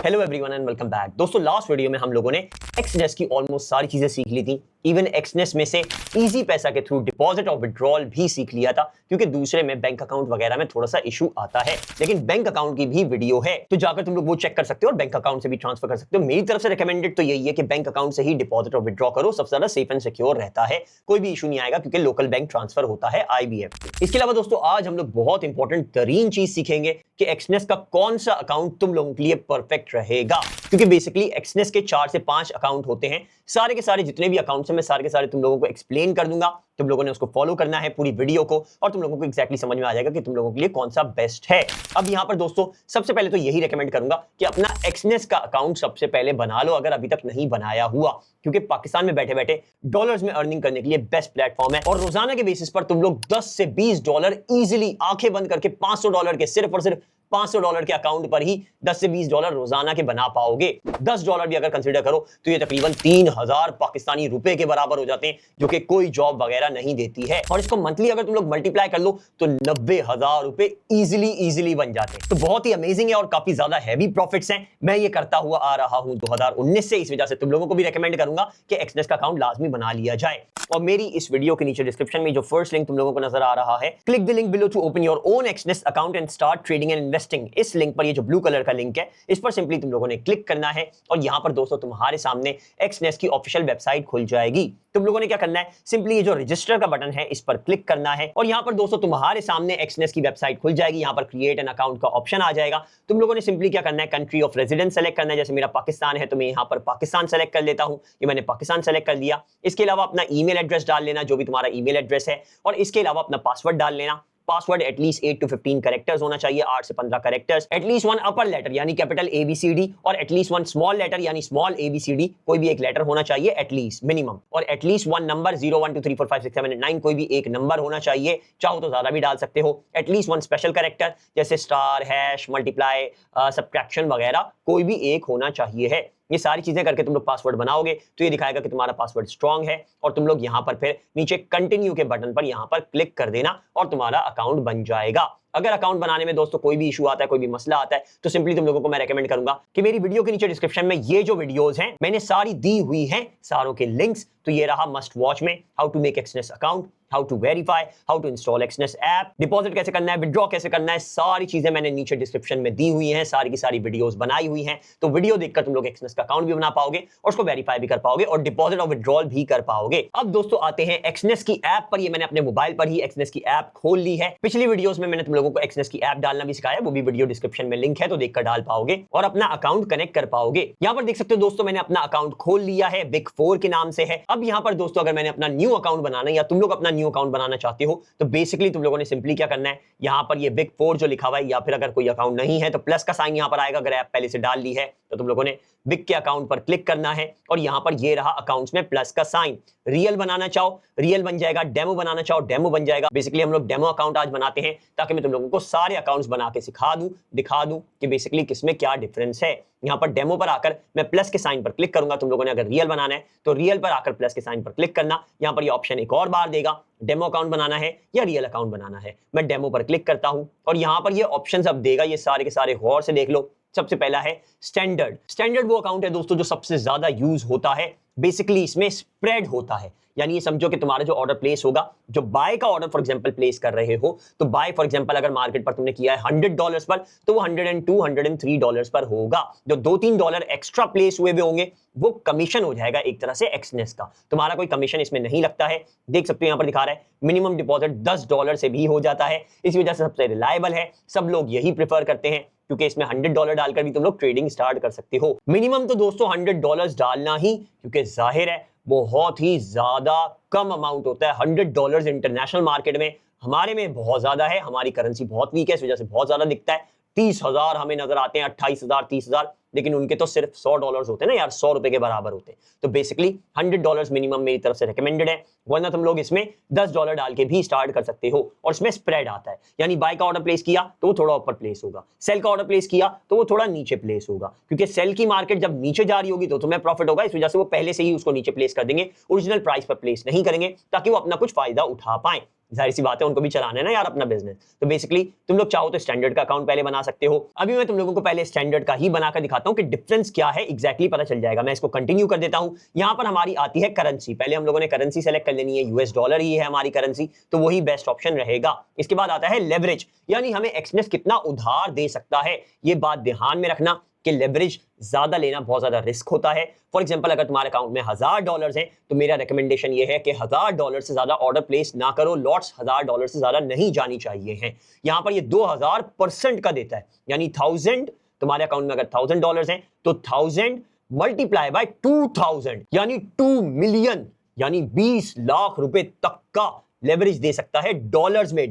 Hello everyone and welcome back. दोस्तों last video में हम लोगों ने एक्सनेस की ऑलमोस्ट सारी चीजें सीख ली थी। इवन एक्सनेस में से इजी पैसा के थ्रू डिपॉजिट और विड्रॉल भी सीख लिया था, क्योंकि दूसरे में बैंक अकाउंट वगैरह में थोड़ा सा इशू आता है। लेकिन बैंक अकाउंट की भी वीडियो है, तो जाकर तुम लोग वो चेक कर सकते हो और बैंक अकाउंट से भी ट्रांसफर कर सकते हो। मेरी तरफ से रिकमेंडेड तो यही है कि बैंक अकाउंट से ही डिपॉजिट और विड्रॉ करो, सबसे ज्यादा सेफ एंड सिक्योर रहता है, कोई भी इशू नहीं आएगा क्योंकि लोकल बैंक ट्रांसफर होता है IBF। इसके अलावा दोस्तों आज हम लोग बहुत इंपॉर्टेंट तरीन चीज सीखेंगे कि एक्सनेस का कौन सा अकाउंट तुम लोगों के लिए परफेक्ट रहेगा, क्योंकि बेसिकली एक्सनेस के 4 से 5 अकाउंट होते हैं। सारे के सारे जितने भी अकाउंट्स हैं मैं सारे के सारे तुम लोगों को एक्सप्लेन कर दूंगा। तुम लोगों ने उसको फॉलो करना है पूरी वीडियो को, और तुम लोगों को एग्जैक्टली समझ में आ जाएगा कि तुम लोगों के लिए कौन सा बेस्ट है। अब यहां पर दोस्तों सबसे पहले तो यही रेकमेंड करूंगा कि अपना एक्सनेस का अकाउंट सबसे पहले बना लो, अगर अभी तक नहीं बनाया हुआ, क्योंकि पाकिस्तान में बैठे बैठे डॉलर्स में अर्निंग करने के लिए बेस्ट प्लेटफॉर्म है। और रोजाना के बेसिस पर तुम लोग $10 से $20 इजीली आंखें बंद करके $500 के सिर्फ और सिर्फ $500 के अकाउंट पर ही $10 से $20 रोजाना के बना पाओगे। $10 भी अगर कंसीडर करो तो ये तकरीबन 3000 पाकिस्तानी रुपए के बराबर हो जाते हैं, जो कि कोई जॉब वगैरह नहीं देती है। और इसको मंथली अगर तुम लोग मल्टीप्लाई कर लो तो 90,000 रुपए इजीली बन जाते हैं। तो बहुत ही अमेजिंग है और काफी ज्यादा हैवी प्रॉफिट्स हैं। मैं ये करता हुआ आ रहा हूं 2019 से, इस वजह से तुम लोगों को भी रेकमेंड करूंगा कि एक्सनेस का अकाउंट लाजमी बना लिया जाए। और मेरी इस वीडियो के नीचे डिस्क्रिप्शन में जो फर्स्ट लिंक तुम लोगों को नजर आ रहा है, click the link below to open your own Exness account and start trading and investing. इस लिंक पर, ये जो ब्लू कलर का लिंक है, इस पर सिंपली तुम लोगों ने क्लिक करना है और यहां पर दोस्तों तुम्हारे सामने एक्सनेस की ऑफिशियल वेबसाइट खुल जाएगी। तुम लोगों ने क्या करना है, सिंपली ये जो रजिस्टर का बटन है इस पर क्लिक करना है और यहां पर दोस्तों तुम्हारे सामने एक्सनेस की वेबसाइट खुल जाएगी। यहां पर क्रिएट एन अकाउंट का ऑप्शन आ जाएगा। तुम लोगों ने सिंपली क्या करना है, कंट्री ऑफ रेजिडेंस सेलेक्ट करना है। जैसे मेरा पाकिस्तान है तो मैं यहां पर पाकिस्तान सेलेक्ट कर लेता हूं, ये मैंने पाकिस्तान सेलेक्ट कर लिया। इसके अलावा अपना ईमेल एड्रेस डाल लेना, जो भी तुम्हारा ईमेल एड्रेस है, और इसके अलावा अपना पासवर्ड डाल लेना। पासवर्ड एटलीस्ट 8 to 15 कैरेक्टर्स होना चाहिए, 8 से 15 कैरेक्टर्स। एटलीस्ट 1 अपर लेटर यानी कैपिटल ABCD और एटलीस्ट 1 स्मॉल लेटर यानी स्मॉल ABCD, कोई भी एक लेटर होना चाहिए एटलीस्ट मिनिमम। और एटलीस्ट 1 नंबर 0 1 2 3 4 5 6 7 8 9, कोई भी एक नंबर होना चाहिए, चाहो तो ज्यादा भी डाल सकते हो। एटलीस्ट 1 स्पेशल कैरेक्टर जैसे स्टार, हैश, मल्टीप्लाई, सब्ट्रैक्शन वगैरह, कोई भी एक होना चाहिए है। ये सारी चीजें करके तुम लोग पासवर्ड बनाओगे तो ये दिखाएगा कि तुम्हारा पासवर्ड स्ट्रांग है, और तुम लोग यहां पर फिर नीचे कंटिन्यू के बटन पर यहां पर क्लिक कर देना और तुम्हारा अकाउंट बन जाएगा। अगर अकाउंट बनाने में दोस्तों कोई भी इशू आता है, कोई भी मसला आता है, तो सिंपली तुम लोगों को मैं रेकमेंड करूंगा कि मेरी वीडियो के नीचे डिस्क्रिप्शन में ये जो वीडियोस हैं मैंने सारी दी हुई हैं, सारों के लिंक्स। तो ये रहा मस्ट वॉच में, how to make Exness account, how to verify, how to install Exness app, deposit कैसे करना है, विड्रॉ कैसे करना है, सारी चीजें मैंने नीचे डिस्क्रिप्शन में दी हुई हैं। सारी की सारी वीडियोस बनाई हुई हैं, तो वीडियो देखकर तुम लोग एक्सनेस का अकाउंट भी बना पाओगे और उसको वेरीफाई भी कर पाओगे और डिपॉजिट और विड्रॉल भी कर पाओगे। अब दोस्तों आते हैं एक्सनेस की ऐप पर। ये मैंने अपने मोबाइल पर ही एक्सनेस की ऐप खोल ली है। पिछली वीडियोस में मैंने तुम लोगों को एक्सनेस की ऐप डालना भी सिखाया, वो भी वीडियो डिस्क्रिप्शन में लिंक है, तो देखकर डाल पाओगे और अपना अकाउंट कनेक्ट कर पाओगे। यहां पर देख सकते हो दोस्तों मैंने अपना अकाउंट खोल लिया है, बिग 4 के नाम से है। अब यहां पर दोस्तों अगर मैंने अपना न्यू अकाउंट बनाना है या तुम लोग अपना न्यू अकाउंट बनाना चाहते हो, तो बेसिकली तुम लोगों ने सिंपली क्या करना है, यहां पर ये बिग 4 जो लिखा हुआ है, या फिर अगर कोई अकाउंट नहीं है तो प्लस का साइन यहां पर आएगा। अगर ऐप पहले से डाल ली है तो तुम लोगों ने बिग के अकाउंट पर क्लिक करना है और यहां पर ये रहा अकाउंट्स में प्लस का साइन। रियल बनाना चाहो रियल बन जाएगा, डेमो बनाना चाहो डेमो बन जाएगा। बेसिकली हम लोग डेमो अकाउंट आज बनाते हैं ताकि मैं तुम लोगों को सारे अकाउंट्स बना के सिखा दूं, दिखा दूं कि बेसिकली किसमें क्या डिफरेंस है। यहां पर डेमो पर आकर मैं प्लस के साइन पर क्लिक करूंगा। तुम लोगों ने अगर रियल बनाना है तो रियल पर आकर प्लस के साइन पर क्लिक करना। यहां पर ये ऑप्शन एक और बार देगा, डेमो अकाउंट बनाना है या रियल अकाउंट बनाना है। मैं डेमो पर क्लिक करता हूं और यहां पर ये ऑप्शंस अब देगा, ये सारे के सारे गौर से देख लो। सबसे पहला है स्टैंडर्ड। स्टैंडर्ड वो अकाउंट है दोस्तों जो सबसे ज्यादा यूज होता है। बेसिकली इसमें स्प्रेड होता है, यानी ये समझो कि तुम्हारा जो ऑर्डर प्लेस होगा, जो बाय का ऑर्डर फॉर एग्जांपल प्लेस कर रहे हो, तो बाय फॉर एग्जांपल अगर मार्केट पर तुमने किया है $100 पर, तो वो $102, $103 पर होगा। जो $2-3 एक्स्ट्रा प्लेस हुए भी होंगे वो कमीशन हो जाएगा एक तरह से एक्सनेस का। तुम्हारा कोई कमीशन इसमें नहीं लगता है। देख सकते हो यहां पर दिखा रहा है मिनिमम डिपॉजिट $10 से भी हो जाता है। इसी वजह से सबसे रिलायबल है, सब लोग यही प्रेफर करते हैं, क्योंकि इसमें $100 डालकर भी तुम लोग ट्रेडिंग स्टार्ट कर सकते हो। मिनिमम तो दोस्तों $100 डालना ही, क्योंकि जाहिर है बहुत ही ज्यादा कम अमाउंट होता है। $100 इंटरनेशनल मार्केट में, हमारे में बहुत ज्यादा है, हमारी करेंसी बहुत वीक है, इस वजह से बहुत ज्यादा दिखता है। 30,000 हमें नजर आते हैं, 28,000, 30,000, लेकिन उनके तो सिर्फ $100 होते हैं ना यार, 100 रुपए के बराबर होते हैं। तो बेसिकली $100 मिनिमम मेरी तरफ से रिकमेंडेड है, वरना तुम लोग इसमें $10 डाल के भी स्टार्ट कर सकते हो। और इसमें स्प्रेड आता है, यानी बाय का ऑर्डर प्लेस किया तो वो थोड़ा ऊपर प्लेस होगा, सेल का ऑर्डर प्लेस किया तो वो थोड़ा नीचे प्लेस होगा, क्योंकि सेल की मार्केट जब नीचे जा रही होगी तो तुम्हें प्रॉफिट होगा। इस वजह से वो पहले से ही उसको नीचे प्लेस कर देंगे, ओरिजिनल प्राइस पर प्लेस नहीं करेंगे, ताकि वो अपना कुछ फायदा उठा पाए। जाहिर सी बात है उनको भी चलाना है ना यार अपना बिजनेस। तो बेसिकली तुम लोग चाहो तो स्टैंडर्ड का अकाउंट पहले बना सकते हो। अभी मैं तुम लोगों को पहले स्टैंडर्ड का ही बनाकर दिखाता बताता हूं कि डिफरेंस क्या है एग्जैक्टली पता चल जाएगा। मैं इसको कंटिन्यू कर देता हूं। यहां पर हमारी आती है करेंसी। पहले हम लोगों ने करेंसी सेलेक्ट कर लेनी है, यूएस डॉलर ही है हमारी करेंसी, तो वही बेस्ट ऑप्शन रहेगा। इसके बाद आता है लेवरेज, यानी हमें एक्सनेस कितना उधार दे सकता है। ये बात ध्यान में रखना कि लेवरेज ज्यादा लेना बहुत ज्यादा रिस्क होता है। फॉर एग्जांपल अगर तुम्हारे अकाउंट में $1000 है तो मेरा रिकमेंडेशन ये है कि $1000 से ज्यादा ऑर्डर प्लेस ना करो। लॉट्स $1000 से ज्यादा नहीं जानी चाहिए हैं। यहां पर ये 2000% का देता है, यानी 1000, तुम्हारे अकाउंट में अगर $1000 है तो 1000 मल्टीप्लाई बाय 2000 यानी 2 मिलियन, यानी 20 लाख रुपए तक का लेवरेज दे सकता है डॉलर्स में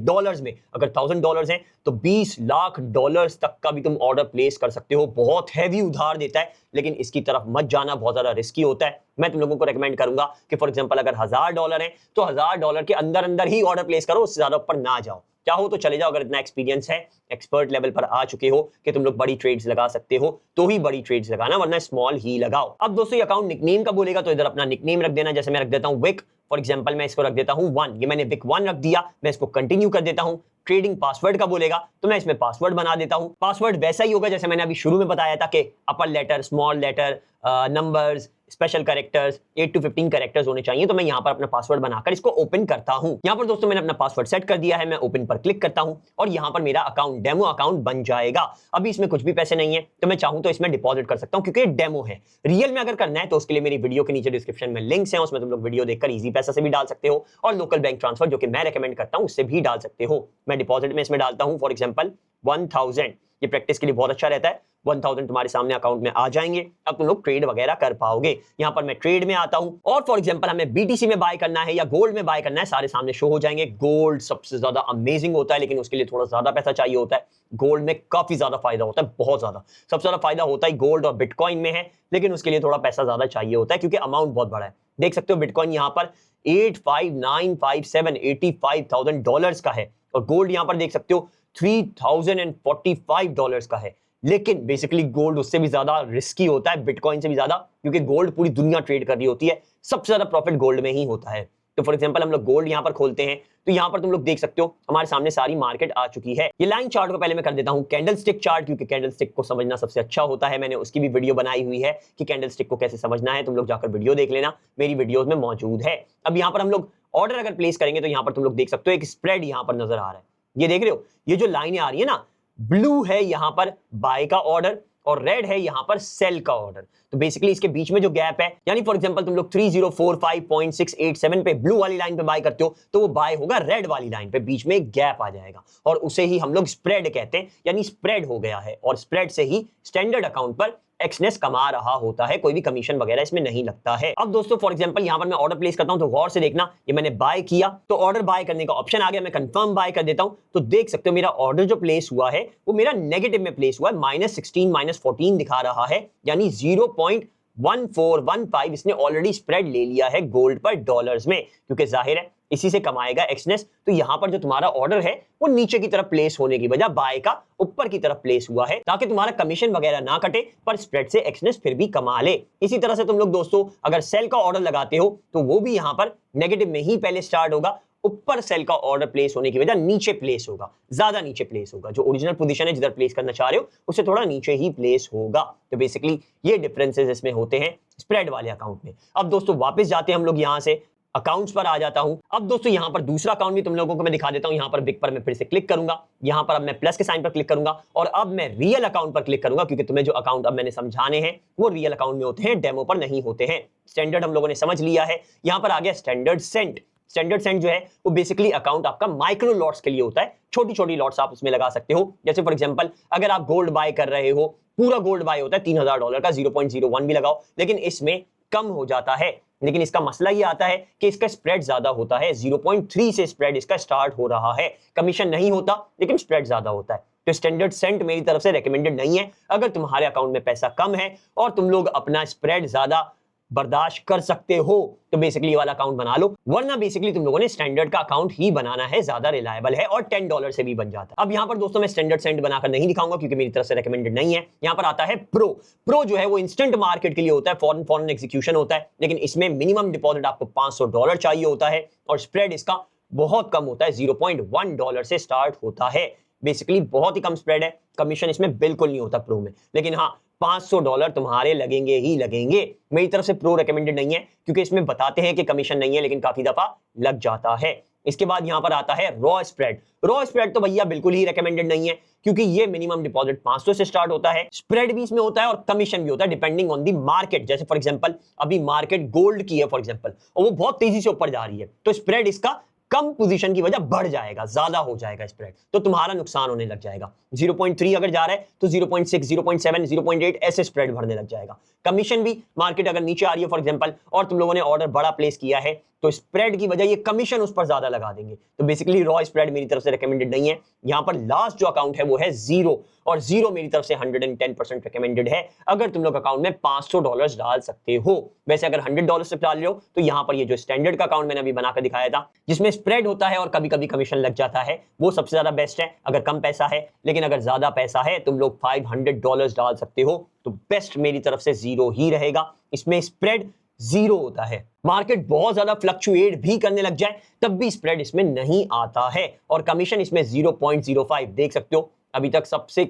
अगर $1000 है तो 20 लाख डॉलर्स तक का भी तुम ऑर्डर प्लेस कर सकते हो। बहुत हैवी उधार देता है, लेकिन इसकी तरफ मत जाना, बहुत ज्यादा रिस्की होता है। मैं तुम लोगों को रेकमेंड करूंगा कि फॉर एग्जांपल अगर $1000 है तो $1000 के अंदर अंदर ही ऑर्डर प्लेस करो, उससे ज्यादा ऊपर ना जाओ। चाहो तो चले जाओ, अगर इतना एक्सपीरियंस है, एक्सपर्ट लेवल पर आ चुके हो कि तुम लोग बड़ी ट्रेड्स लगा सकते हो तो ही बड़ी ट्रेड्स लगाना, वरना स्मॉल ही लगाओ। अब दोस्तों ये अकाउंट निकनेम का बोलेगा तो इधर अपना निकनेम रख देना। जैसे मैं रख देता हूं विक, फॉर एग्जांपल मैं इसको रख देता हूं 1, ये मैंने विक 1 रख दिया। मैं इसको कंटिन्यू कर देता हूं। ट्रेडिंग पासवर्ड का बोलेगा तो मैं इसमें पासवर्ड बना देता हूं। पासवर्ड वैसा ही होगा जैसे मैंने अभी शुरू में बताया था कि upper letter, small letter, numbers, special characters, 8 to 15 characters होने चाहिए। तो मैं यहां पर अपना पासवर्ड बनाकर इसको ओपन करता हूं। यहां पर दोस्तों मैंने अपना पासवर्ड सेट कर दिया है। मैं ओपन पर क्लिक करता हूं और यहां पर मेरा अकाउंट, डेमो अकाउंट बन जाएगा। अभी इसमें कुछ भी पैसे नहीं है तो मैं चाहूं तो इसमें डिपॉजिट कर सकता हूं, क्योंकि डेमो है। रियल में अगर करना है तो उसके लिए मेरी वीडियो के नीचे डिस्क्रिप्शन में लिंक्स हैं, उसमें तुम लोग वीडियो देखकर इजी पैसा से भी डाल सकते हो और लोकल बैंक ट्रांसफर जो कि मैं रेकमेंड करता हूं उससे भी डाल सकते हो। मैं डिपॉजिट में इसमें डालता हूं फॉर एग्जांपल 1000। ये प्रैक्टिस के लिए बहुत अच्छा रहता है। 1000 तुम्हारे सामने अकाउंट में आ जाएंगे। अब तुम लोग ट्रेड वगैरह कर पाओगे। यहां पर मैं ट्रेड में आता हूं और फॉर एग्जांपल हमें बीटीसी में बाय करना है या गोल्ड में बाय करना है, सारे सामने शो हो जाएंगे। गोल्ड सबसे ज्यादा अमेजिंग होता है, लेकिन उसके लिए थोड़ा ज्यादा पैसा चाहिए होता है। गोल्ड में काफी ज्यादा फायदा होता है, बहुत ज्यादा। सबसे ज्यादा फायदा होता है गोल्ड और बिटकॉइन में है, लेकिन उसके लिए थोड़ा पैसा ज्यादा चाहिए होता है क्योंकि अमाउंट बहुत बड़ा है। देख सकते हो बिटकॉइन यहां पर 85957 $85,000 का है और गोल्ड यहां पर देख सकते हो $3045 का है। लेकिन बेसिकली गोल्ड उससे भी ज्यादा रिस्की होता है, बिटकॉइन से भी ज्यादा, क्योंकि गोल्ड पूरी दुनिया ट्रेड कर रही होती है। सबसे ज्यादा प्रॉफिट गोल्ड में ही होता है। तो फॉर एग्जांपल हम लोग गोल्ड यहां पर खोलते हैं तो यहां पर तुम लोग देख सकते हो हमारे सामने सारी मार्केट आ चुकी है। ये लाइन चार्ट को पहले मैं कर देता हूं कैंडलस्टिक चार्ट, क्योंकि कैंडलस्टिक को समझना सबसे अच्छा होता है। मैंने उसकी भी वीडियो बनाई हुई है कि कैंडलस्टिक को कैसे समझना है, तुम लोग जाकर वीडियो देख लेना, मेरी वीडियोस में मौजूद है। अब यहां पर हम लोग ऑर्डर अगर प्लेस करेंगे तो यहां पर तुम लोग देख सकते हो एक स्प्रेड यहां पर नजर आ रहा है। ये देख रहे हो, ये जो लाइनें आ रही है ना, ब्लू है यहां पर बाय का ऑर्डर और रेड है यहां पर सेल का ऑर्डर। तो बेसिकली इसके बीच में जो गैप है, यानी फॉर एग्जांपल तुम लोग 3045.687 पे ब्लू वाली लाइन पे बाय करते हो तो वो बाय होगा रेड वाली लाइन पे, बीच में एक गैप आ जाएगा और उसे ही हम लोग स्प्रेड कहते हैं, यानी स्प्रेड हो गया है। और स्प्रेड से ही स्टैंडर्ड अकाउंट पर एक्सनेस कमा रहा होता है, कोई भी कमीशन वगैरह इसमें नहीं लगता है। अब दोस्तों फॉर एग्जांपल यहां पर मैं ऑर्डर प्लेस करता हूं तो गौर से देखना, ये मैंने बाय किया तो ऑर्डर बाय करने का ऑप्शन आ गया। मैं कंफर्म बाय कर देता हूं तो देख सकते हो मेरा ऑर्डर जो प्लेस हुआ है वो मेरा नेगेटिव में प्लेस हुआ है, -16 -14 दिखा रहा है, यानी 0.1415 इसने ऑलरेडी स्प्रेड ले लिया है गोल्ड पर डॉलर्स में, क्योंकि जाहिर है इसी से कमाएगा एक्सनेस। तो यहां पर जो तुम्हारा ऑर्डर है वो नीचे की तरफ प्लेस होने की वजह बाय का ऊपर की तरफ प्लेस हुआ है, ताकि तुम्हारा कमीशन वगैरह ना कटे पर स्प्रेड से एक्सनेस फिर भी कमा ले। इसी तरह से तुम लोग दोस्तों अगर सेल का ऑर्डर लगाते हो तो वो भी यहां पर नेगेटिव में ही पहले स्टार्ट होगा, ऊपर सेल का ऑर्डर प्लेस होने की वजह नीचे प्लेस होगा, ज्यादा नीचे प्लेस होगा। जो ओरिजिनल पोजीशन है जिधर प्लेस करना चाह रहे हो उससे थोड़ा नीचे ही प्लेस होगा। तो बेसिकली ये डिफरेंसेस इसमें होते हैं स्प्रेड वाले अकाउंट में। अब दोस्तों वापस जाते हैं हम लोग यहां से अकाउंट्स पर आ जाता हूं। अब दोस्तों यहां पर दूसरा अकाउंट भी तुम लोगों को मैं दिखा देता हूं। यहां पर बिग पर मैं फिर से क्लिक करूंगा, यहां पर अब मैं प्लस के साइन पर क्लिक करूंगा और अब मैं रियल अकाउंट पर क्लिक करूंगा, क्योंकि तुम्हें जो अकाउंट अब मैंने समझाने हैं वो रियल अकाउंट में होते हैं, डेमो पर नहीं होते हैं। स्टैंडर्ड हम लोगों ने समझ लिया है। यहां पर आ गया स्टैंडर्ड सेंट। स्टैंडर्ड सेंट जो है वो बेसिकली अकाउंट आपका माइक्रो लॉट्स के लिए होता है, छोटी छोटी लॉट्स आप उसमें लगा सकते हो। जैसे फॉर एग्जांपल अगर आप गोल्ड बाय कर रहे हो, पूरा गोल्ड बाय होता है $3000 का, 0.01 भी लगाओ, लेकिन इसमें कम हो जाता है। लेकिन इसका मसला ये आता है कि इसका स्प्रेड ज्यादा होता है, 0.3 से स्प्रेड इसका स्टार्ट हो रहा है। कमीशन नहीं होता लेकिन स्प्रेड ज्यादा होता है। तो स्टैंडर्ड सेंट मेरी तरफ से रेकमेंडेड नहीं है। अगर तुम्हारे अकाउंट में पैसा कम है और तुम लोग अपना स्प्रेड ज्यादा बर्दाश्त कर सकते हो तो बेसिकली ये वाला अकाउंट बना लो, वरना बेसिकली तुम लोगों ने स्टैंडर्ड का अकाउंट ही बनाना है, ज्यादा रिलायबल है और $10 से भी बन जाता है। अब यहां पर दोस्तों मैं स्टैंडर्ड सेंट बनाकर नहीं दिखाऊंगा क्योंकि मेरी तरफ से रेकमेंडेड नहीं है। यहां पर आता है प्रो। प्रो जो है वो इंस्टेंट मार्केट के लिए होता है, फॉरेन एग्जीक्यूशन होता है, लेकिन इसमें मिनिमम डिपॉजिट आपको $500 चाहिए होता है और स्प्रेड इसका बहुत कम होता है, $0.1 से स्टार्ट होता है। बेसिकली बहुत ही कम स्प्रेड है, कमीशन इसमें बिल्कुल नहीं होता प्रो में। लेकिन हाँ $500 तुम्हारे लगेंगे ही लगेंगे। मेरी तरफ से प्रो रिकमेंडेड नहीं है क्योंकि इसमें बताते हैं कि कमीशन नहीं है, लेकिन काफी दफा लग जाता है। इसके बाद यहां पर आता है रॉ स्प्रेड। रॉ स्प्रेड तो भैया बिल्कुल ही रिकमेंडेड नहीं है क्योंकि ये मिनिमम डिपॉजिट 500 से स्टार्ट होता है, स्प्रेड भी इसमें होता है और कमीशन भी होता है डिपेंडिंग ऑन दी मार्केट। जैसे फॉर एग्जांपल अभी मार्केट गोल्ड की है फॉर एग्जांपल, और वो बहुत तेजी से ऊपर जा रही है, तो स्प्रेड इसका कम पोजीशन की वजह बढ़ जाएगा, ज्यादा हो जाएगा स्प्रेड, तो तुम्हारा नुकसान होने लग जाएगा। 0.3 अगर जा रहा है तो 0.6, 0.7, 0.8 ऐसे स्प्रेड बढ़ने लग जाएगा। कमीशन भी मार्केट अगर नीचे आ रही है फॉर एग्जांपल और तुम लोगों ने ऑर्डर बड़ा प्लेस किया है तो स्प्रेड की वजह ये कमीशन उस पर ज्यादा लगा देंगे। तो बेसिकली रॉ स्प्रेड मेरी तरफ से रिकमेंडेड नहीं है। यहां पर लास्ट जो अकाउंट है वो है जीरो, और जीरो मेरी तरफ से 110% रिकमेंडेड है अगर तुम लोग अकाउंट में $500 डाल सकते हो। वैसे अगर $100 से डाल रहे हो तो यहां पर ये जो स्टैंडर्ड का अकाउंट मैंने अभी बनाकर दिखाया था जिसमें स्प्रेड होता है और कभी कभी कमीशन लग जाता है, वो सबसे ज्यादा बेस्ट है अगर कम पैसा है। लेकिन अगर ज्यादा पैसा है तुम लोग $500 डाल सकते हो तो बेस्ट मेरी तरफ से जीरो ही रहेगा। इसमें स्प्रेड जीरो होता है। मार्केट बहुत ज्यादा फ्लक्चुएट भी करने लग जाए तब भी स्प्रेड इसमें नहीं आता है, और कमीशन इसमें 0.05 देख सकते हो। अभी तक सबसे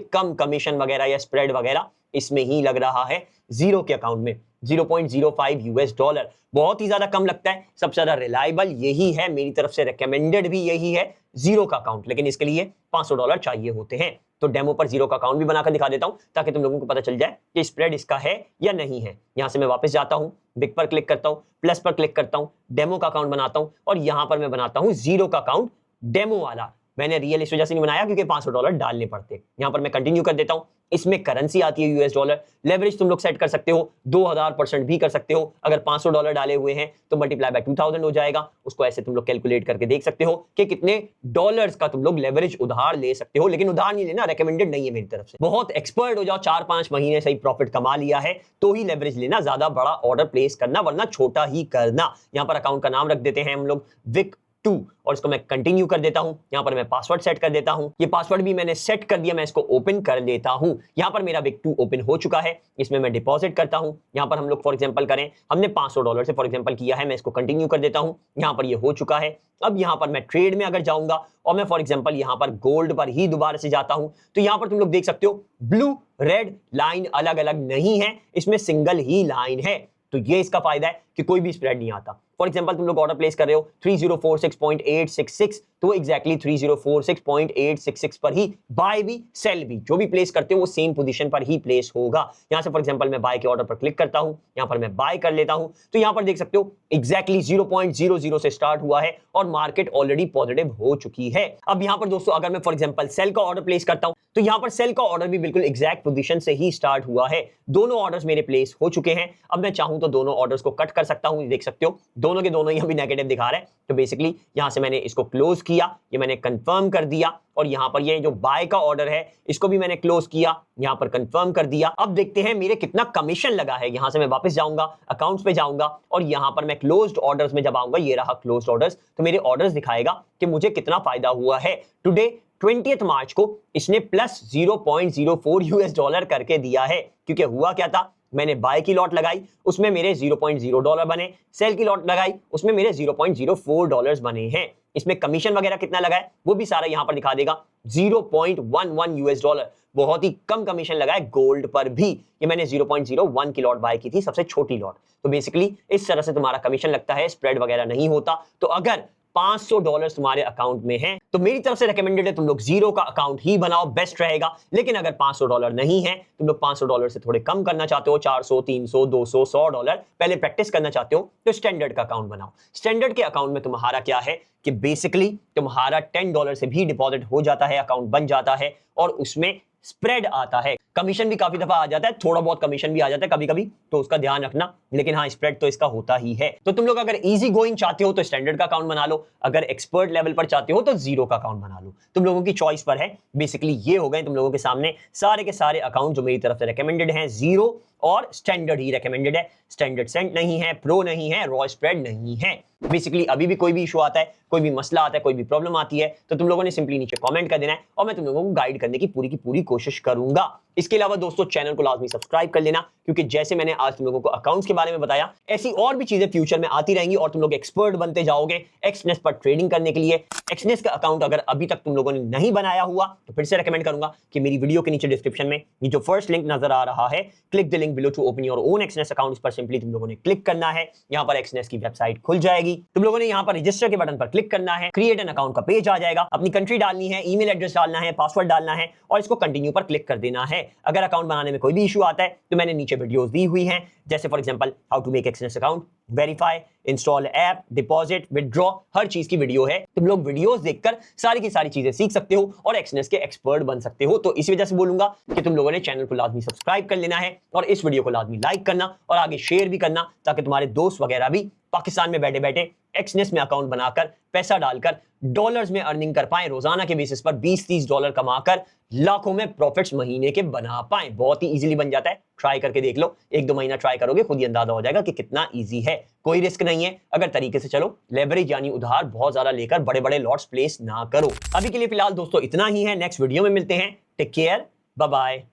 कम कमीशन वगैरह या स्प्रेड वगैरह इसमें ही लग रहा है जीरो के अकाउंट में। $0.05 बहुत ही ज्यादा कम लगता है। सबसे ज्यादा रिलायबल यही है, मेरी तरफ से रिकमेंडेड भी यही है जीरो का अकाउंट, लेकिन इसके लिए $500 चाहिए होते हैं। तो डेमो पर जीरो का अकाउंट भी बनाकर दिखा देता हूं ताकि तुम लोगों को पता चल जाए कि स्प्रेड इसका है या नहीं है। यहां से मैं वापस जाता हूं, बिग पर क्लिक करता हूं, प्लस पर क्लिक करता हूं, डेमो का अकाउंट बनाता हूं और यहां पर मैं बनाता हूं जीरो का अकाउंट डेमो वाला। मैंने रियल इस वजह से नहीं बनाया क्योंकि $500 डालने पड़ते। यहां पर मैं कंटिन्यू कर देता हूं। इसमें करेंसी आती है यूएस डॉलर। लेवरेज तुम लोग सेट कर सकते हो, 2000% भी कर सकते हो। अगर $500 डाले हुए हैं तो मल्टीप्लाई बाय 2000 हो जाएगा। उसको ऐसे तुम लोग कैलकुलेट करके देख सकते हो कि कितने डॉलर्स का तुम लोग लेवरेज उधार ले सकते हो, लेकिन उधार नहीं लेना, रिकमेंडेड नहीं है मेरी तरफ से। बहुत एक्सपर्ट हो जाओ, 4-5 महीने से ही प्रॉफिट कमा लिया है तो ही लेवरेज लेना, ज्यादा बड़ा ऑर्डर प्लेस करना, वरना छोटा ही करना। यहां पर अकाउंट का नाम रख देते हैं हम लोग विक 2 और इसको मैं कंटिन्यू कर देता हूं। यहां पर मैं पासवर्ड सेट कर देता हूं। ये पासवर्ड भी मैंने सेट कर दिया, मैं इसको ओपन कर लेता हूं। यहां पर मेरा विक 2 ओपन हो चुका है। इसमें मैं डिपॉजिट करता हूं। यहां पर हम लोग फॉर एग्जांपल करें, हमने $500 से फॉर एग्जांपल किया है, मैं इसको कंटिन्यू कर देता हूं। यहां पर ये हो चुका है। अब यहां पर मैं ट्रेड में अगर जाऊंगा और मैं फॉर एग्जांपल यहां पर गोल्ड पर ही दोबारा से जाता हूं तो यहां पर तुम लोग देख सकते हो ब्लू रेड लाइन अलग अलग नहीं है, इसमें सिंगल ही लाइन है। तो ये इसका फायदा है कि कोई भी स्प्रेड नहीं आता। फॉर एग्जांपल तुम लोग ऑर्डर प्लेस कर रहे हो 3046.866 तो एग्जैक्टली 3046.866 पर ही बाय भी सेल भी जो भी प्लेस करते हो वो सेम पोजीशन पर ही प्लेस होगा। यहां से फॉर एग्जांपल मैं बाय के ऑर्डर पर क्लिक करता हूं, यहां पर मैं बाय कर लेता हूं तो यहां पर देख सकते हो एग्जैक्टली 0.00 से स्टार्ट हुआ है और मार्केट ऑलरेडी पॉजिटिव हो चुकी है। अब यहां पर दोस्तों अगर मैं फॉर एग्जांपल सेल का ऑर्डर प्लेस करता हूं तो यहां पर सेल का ऑर्डर भी बिल्कुल एग्जैक्ट पोजीशन से ही स्टार्ट हुआ है। दोनों ऑर्डर्स मेरे प्लेस हो चुके हैं। अब मैं चाहूं तो दोनों ऑर्डर्स को कट कर सकता हूं, देख सकते हो दोनों के दोनों ही अभी नेगेटिव दिखा रहे हैं। तो बेसिकली यहां से मैंने इसको क्लोज किया, ये मैंने कंफर्म कर दिया और यहां पर ये जो बाय का ऑर्डर है इसको भी मैंने क्लोज किया, यहां पर कंफर्म कर दिया। अब देखते हैं मेरे कितना कमीशन लगा है। यहां से मैं वापस जाऊंगा, अकाउंट्स पे जाऊंगा और यहां पर मैं क्लोज्ड ऑर्डर्स में जब आऊंगा, ये रहा क्लोज्ड ऑर्डर्स, तो मेरे ऑर्डर्स दिखाएगा कि मुझे कितना फायदा हुआ है। टुडे 20 मार्च को इसने प्लस $0.04 करके दिया है, क्योंकि हुआ क्या था, मैंने बाय की लॉट लगाई उसमें मेरे $0.0 बने, सेल की लॉट लगाई उसमें मेरे $0.04 बने हैं। इसमें कमीशन वगैरह कितना लगा है वो भी सारा यहां पर दिखा देगा, $0.11। बहुत ही कम कमीशन लगा है गोल्ड पर भी। ये मैंने 0.01 की लॉट बाय की थी, सबसे छोटी लॉट। तो बेसिकली इस तरह से तुम्हारा कमीशन लगता है, स्प्रेड वगैरह नहीं होता। तो अगर $500 तुम्हारे अकाउंट में है तो मेरी तरफ से रिकमेंडेड है तुम लोग जीरो का अकाउंट ही बनाओ, बेस्ट रहेगा। लेकिन अगर $500 नहीं है, तुम लोग $500 से थोड़े कम करना चाहते हो, 400, 300, 200, $100 पहले प्रैक्टिस करना चाहते हो तो स्टैंडर्ड का अकाउंट बनाओ। स्टैंडर्ड के अकाउंट में तुम्हारा क्या है कि बेसिकली तुम्हारा $10 से भी डिपॉजिट हो जाता है, अकाउंट बन जाता है और उसमें स्प्रेड आता है। कमीशन भी काफी दफा आ जाता है, थोड़ा बहुत कमीशन भी आ जाता है कभी कभी, तो उसका ध्यान रखना। लेकिन हाँ, स्प्रेड तो इसका होता ही है। तो तुम लोग अगर इजी गोइंग चाहते हो तो स्टैंडर्ड का अकाउंट बना लो, अगर एक्सपर्ट लेवल पर चाहते हो तो जीरो का अकाउंट बना लो। तुम लोगों की चॉइस पर है। बेसिकली ये हो गए तुम लोगों के सामने सारे के सारे अकाउंट जो मेरी तरफ से रिकमेंडेड हैं। जीरो और स्टैंडर्ड ही रिकमेंडेड है, स्टैंडर्ड सेंट नहीं है, प्रो नहीं है, रॉ स्प्रेड नहीं है। बेसिकली अभी भी कोई भी इशू आता है, कोई भी मसला आता है, कोई भी प्रॉब्लम आती है तो तुम लोगों ने सिंपली नीचे कमेंट कर देना है और मैं तुम लोगों को गाइड करने की पूरी कोशिश करूंगा। इसके अलावा दोस्तों चैनल को लाजमी सब्सक्राइब कर लेना, क्योंकि जैसे मैंने आज तुम लोगों को अकाउंट्स के बारे में बताया, ऐसी और भी चीजें फ्यूचर में आती रहेंगी और तुम लोग एक्सपर्ट बनते जाओगे एक्सनेस पर ट्रेडिंग करने के लिए। एक्सनेस का अकाउंट अगर अभी तक तुम लोगों ने नहीं बनाया हुआ तो फिर से रेकमेंड करूंगा कि मेरी वीडियो के नीचे डिस्क्रिप्शन में ये जो फर्स्ट लिंक नजर आ रहा है, click the link below to open your own Exness account, इस पर सिंपली तुम लोगों ने क्लिक करना है। यहाँ पर एक्सनेस की वेबसाइट खुल जाएगी, तुम लोगों ने यहाँ पर रजिस्टर के बटन पर क्लिक करना है, क्रिएट एन अकाउंट का पेज आ जाएगा, अपनी कंट्री डालनी है, ईमेल एड्रेस डालना है, पासवर्ड डालना है और इसको कंटिन्यू पर क्लिक कर देना है। अगर अकाउंट बनाने में कोई भी इशू आता है तो मैंने नीचे वीडियोस दी हुई हैं, जैसे for example how to make Exness account, verify, install app, deposit, withdraw, हर चीज की वीडियो है। तुम लोग वीडियोस देखकर सारी की सारी चीजें सीख सकते हो और एक्सनेस के एक्सपर्ट बन सकते हो। तो इसी वजह से बोलूंगा कि तुम लोगों ने चैनल को लाजमी सब्सक्राइब कर लेना है और इस वीडियो को लाजमी लाइक करना और आगे शेयर भी करना, ताकि तुम्हारे दोस्त वगैरह भी पाकिस्तान में बैठे बैठे एक्सनेस में अकाउंट बनाकर पैसा डालकर डॉलर्स में अर्निंग कर पाए, रोजाना के बेसिस पर 20-30 डॉलर कमाकर लाखों में प्रॉफिट्स महीने के बना पाए। बहुत ही इजीली बन जाता है, ट्राई करके देख लो, 1-2 महीना ट्राई करोगे खुद ही अंदाजा हो जाएगा कि कितना इजी है। कोई रिस्क नहीं है अगर तरीके से चलो। लेवरेज यानी उधार बहुत ज्यादा लेकर बड़े बड़े लॉट्स प्लेस ना करो। अभी के लिए फिलहाल दोस्तों इतना ही है, नेक्स्ट वीडियो में मिलते हैं। Take care, bye bye.